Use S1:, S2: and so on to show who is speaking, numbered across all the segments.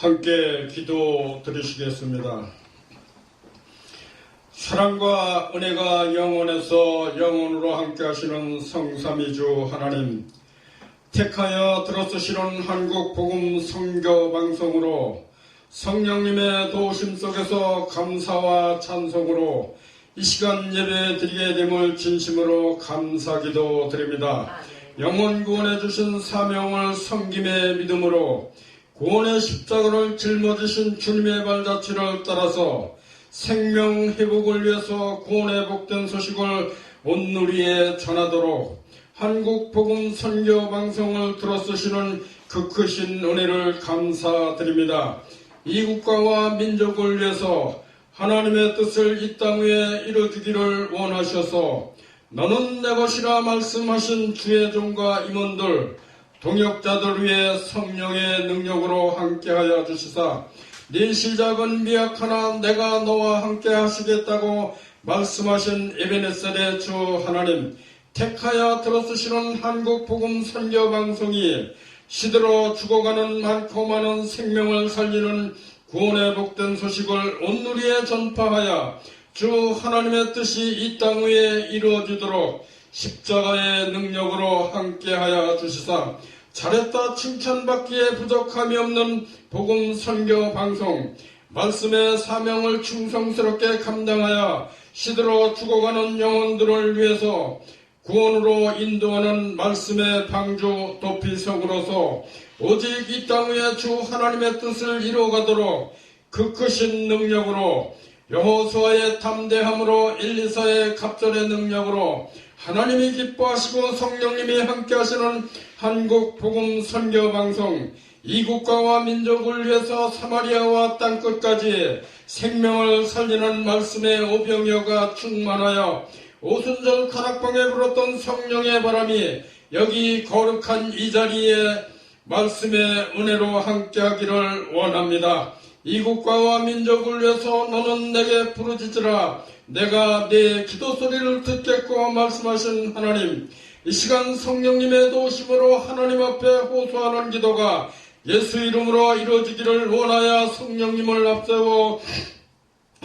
S1: 함께 기도 드리시겠습니다. 사랑과 은혜가 영원에서 영원으로 함께 하시는 성삼위주 하나님, 택하여 들어쓰시는 한국복음 선교방송으로 성령님의 도우심 속에서 감사와 찬송으로 이 시간 예배 드리게 됨을 진심으로 감사기도 드립니다. 영혼 구원해 주신 사명을 섬김의 믿음으로 구원의 십자가를 짊어지신 주님의 발자취를 따라서 생명 회복을 위해서 구원의 복된 소식을 온 누리에 전하도록 한국복음 선교방송을 들어쓰시는 그 크신 은혜를 감사드립니다. 이 국가와 민족을 위해서 하나님의 뜻을 이 땅 위에 이루어주기를 원하셔서 너는 내 것이라 말씀하신 주의 종과 임원들 동역자들 위해 성령의 능력으로 함께하여 주시사 네 시작은 미약하나 내가 너와 함께 하시겠다고 말씀하신 에베네셀의 주 하나님, 택하여 들어쓰시는 한국복음 선교방송이 시들어 죽어가는 많고 많은 생명을 살리는 구원의 복된 소식을 온 누리에 전파하여 주 하나님의 뜻이 이 땅 위에 이루어지도록 십자가의 능력으로 함께하여 주시사 잘했다 칭찬받기에 부족함이 없는 복음 선교 방송, 말씀의 사명을 충성스럽게 감당하여 시들어 죽어가는 영혼들을 위해서 구원으로 인도하는 말씀의 방주 도피성으로서 오직 이 땅 위에 주 하나님의 뜻을 이루어가도록 그 크신 능력으로 여호수아의 담대함으로 엘리사의 갑절의 능력으로 하나님이 기뻐하시고 성령님이 함께하시는 한국복음 선교방송, 이 국가와 민족을 위해서 사마리아와 땅끝까지 생명을 살리는 말씀의 오병이어가 충만하여 오순절 가락방에 불었던 성령의 바람이 여기 거룩한 이 자리에 말씀의 은혜로 함께하기를 원합니다. 이 국가와 민족을 위해서 너는 내게 부르짖으라. 내가 네 기도 소리를 듣겠고 말씀하신 하나님, 이 시간 성령님의 도우심으로 하나님 앞에 호소하는 기도가 예수 이름으로 이루어지기를 원하여 성령님을 앞세워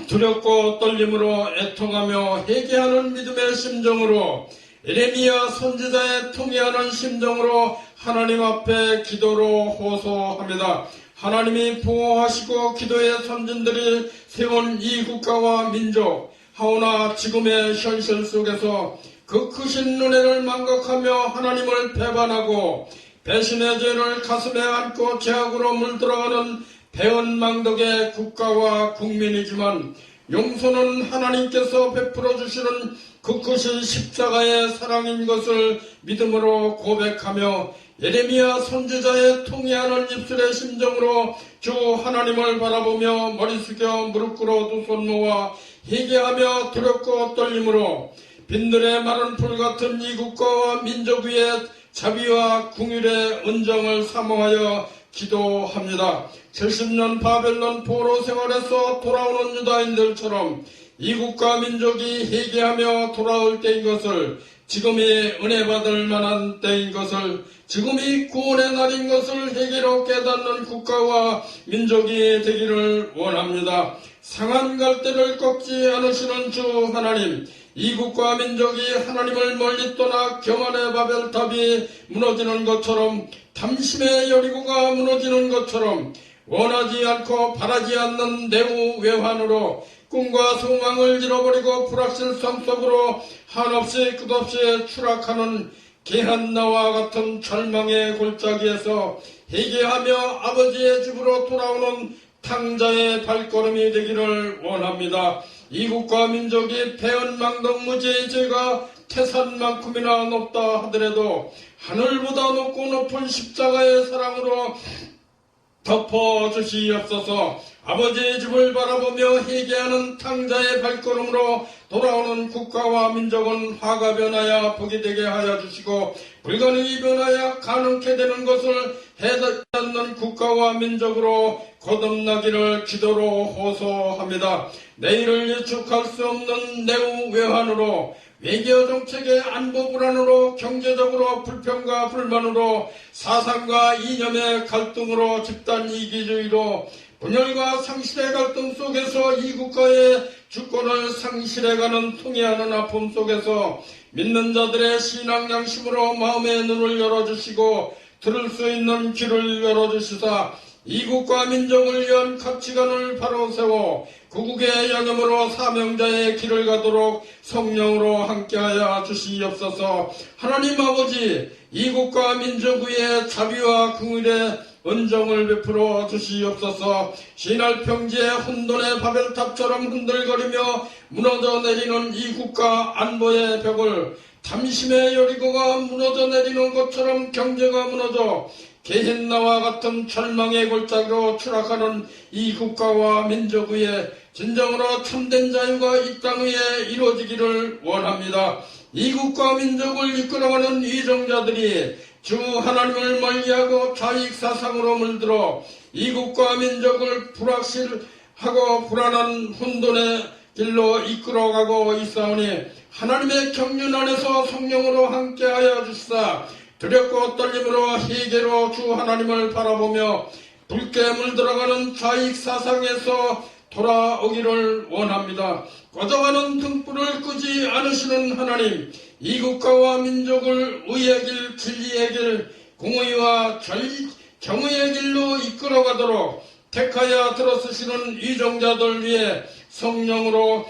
S1: 두렵고 떨림으로 애통하며 회개하는 믿음의 심정으로 에레미야 선지자의 통회하는 심정으로 하나님 앞에 기도로 호소합니다. 하나님이 보호하시고 기도의 선진들이 세운 이 국가와 민족, 하오나 지금의 현실 속에서 그 크신 은혜를 망각하며 하나님을 배반하고 배신의 죄를 가슴에 안고 죄악으로 물들어가는 배은망덕의 국가와 국민이지만 용서는 하나님께서 베풀어 주시는 그 크신 십자가의 사랑인 것을 믿음으로 고백하며 예레미야 선지자의 통회하는 입술의 심정으로 주 하나님을 바라보며 머리 숙여 무릎 꿇어 두 손 모아 회개하며 두렵고 떨림으로 빈들의 마른 풀 같은 이 국가와 민족 위에 자비와 궁율의 은정을 사모하여 기도합니다. 70년 바벨론 포로 생활에서 돌아오는 유다인들처럼 이 국가 민족이 회개하며 돌아올 때인 것을, 지금이 은혜 받을 만한 때인 것을, 지금이 구원의 날인 것을 회개로 깨닫는 국가와 민족이 되기를 원합니다. 상한 갈대를 꺾지 않으시는 주 하나님, 이 국가 민족이 하나님을 멀리 떠나 교만의 바벨탑이 무너지는 것처럼, 탐심의 여리고가 무너지는 것처럼 원하지 않고 바라지 않는 내후 외환으로 꿈과 소망을 잃어버리고 불확실성 속으로 한없이 끝없이 추락하는 개한 나와 같은 절망의 골짜기에서 회개하며 아버지의 집으로 돌아오는 탕자의 발걸음이 되기를 원합니다. 이 국가 민족이 배은망덕 무지의 죄가 태산만큼이나 높다 하더라도 하늘보다 높고 높은 십자가의 사랑으로 덮어주시옵소서. 아버지의 집을 바라보며 회개하는 탕자의 발걸음으로 돌아오는 국가와 민족은 화가 변하여 복이 되게 하여 주시고 불가능이 변하여 가능케 되는 것을 해답지 않는 국가와 민족으로 거듭나기를 기도로 호소합니다. 내일을 예측할 수 없는 내후 외환으로 외교 정책의 안보 불안으로 경제적으로 불평과 불만으로 사상과 이념의 갈등으로 집단 이기주의로 분열과 상실의 갈등 속에서 이 국가의 주권을 상실해가는 통해하는 아픔 속에서 믿는 자들의 신앙 양심으로 마음의 눈을 열어주시고 들을 수 있는 귀를 열어주시사 이국과 민족을 위한 가치관을 바로 세워 구국의 양념으로 사명자의 길을 가도록 성령으로 함께하여 주시옵소서. 하나님 아버지, 이국과 민족 위에 자비와 긍휼의 은정을 베풀어 주시옵소서. 신할 평지의 혼돈의 바벨탑처럼 흔들거리며 무너져 내리는 이 국가 안보의 벽을 탐심의 여리고가 무너져 내리는 것처럼 경제가 무너져 게헨나와 같은 절망의 골짜기로 추락하는 이 국가와 민족 위에 진정으로 참된 자유가 이 땅 위에 이루어지기를 원합니다. 이 국가 민족을 이끌어가는 위정자들이 주 하나님을 멀리하고 좌익 사상으로 물들어 이 국가 민족을 불확실하고 불안한 혼돈의 길로 이끌어가고 있사오니 하나님의 경륜 안에서 성령으로 함께하여 주시사 두렵고 떨림으로 희계로 주 하나님을 바라보며 붉게 물들어가는 좌익 사상에서 돌아오기를 원합니다. 꺼져가는 등불을 끄지 않으시는 하나님, 이 국가와 민족을 의의 길, 진리의 길, 공의와 정의의 길로 이끌어가도록 택하여 들어쓰시는 위정자들 위해 성령으로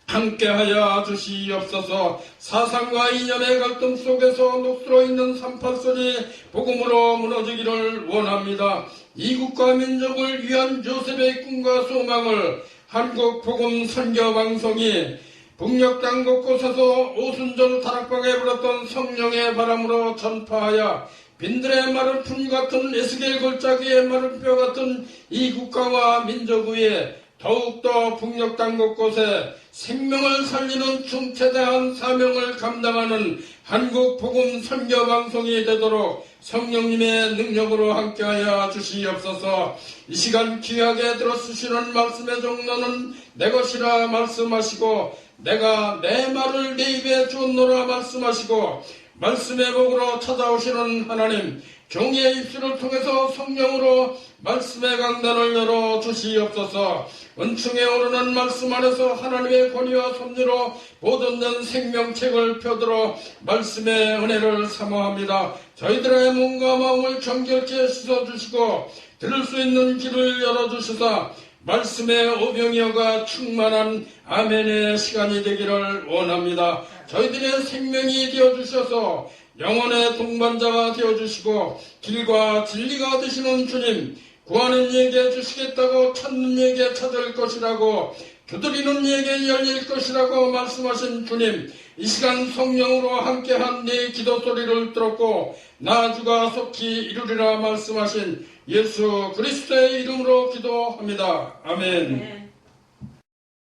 S1: 함께하여 주시옵소서. 사상과 이념의 갈등 속에서 녹슬어 있는 삼팔선이 복음으로 무너지기를 원합니다. 이국과 민족을 위한 요셉의 꿈과 소망을 한국 복음 선교 방송이 북녘 땅 곳곳에서 오순절 다락방에 불었던 성령의 바람으로 전파하여 빈들의 마른 품 같은 에스겔 골짜기의 마른 뼈 같은 이 국가와 민족 위에 더욱더 북녘 땅 곳곳에 생명을 살리는 중체대한 사명을 감당하는 한국 복음 선교 방송이 되도록 성령님의 능력으로 함께하여 주시옵소서. 이 시간 귀하게 들어주시는 말씀의 종로는 내 것이라 말씀하시고 내가 내 말을 내 입에 주었노라 말씀하시고 말씀의 복으로 찾아오시는 하나님, 종의 입술을 통해서 성령으로 말씀의 강단을 열어 주시옵소서. 은총에 오르는 말씀 안에서 하나님의 권위와 섭리로 보존된 생명책을 펴들어 말씀의 은혜를 사모합니다. 저희들의 몸과 마음을 정결케 씻어주시고 들을 수 있는 길을 열어주시사 말씀의 오병이어가 충만한 아멘의 시간이 되기를 원합니다. 저희들의 생명이 되어주셔서 영혼의 동반자가 되어주시고 길과 진리가 되시는 주님, 구하는 이에게 주시겠다고 찾는 이에게 찾을 것이라고 두드리는 이에게 열릴 것이라고 말씀하신 주님, 이 시간 성령으로 함께한 네 기도 소리를 들었고 나주가 속히 이루리라 말씀하신 예수 그리스도의 이름으로 기도합니다. 아멘.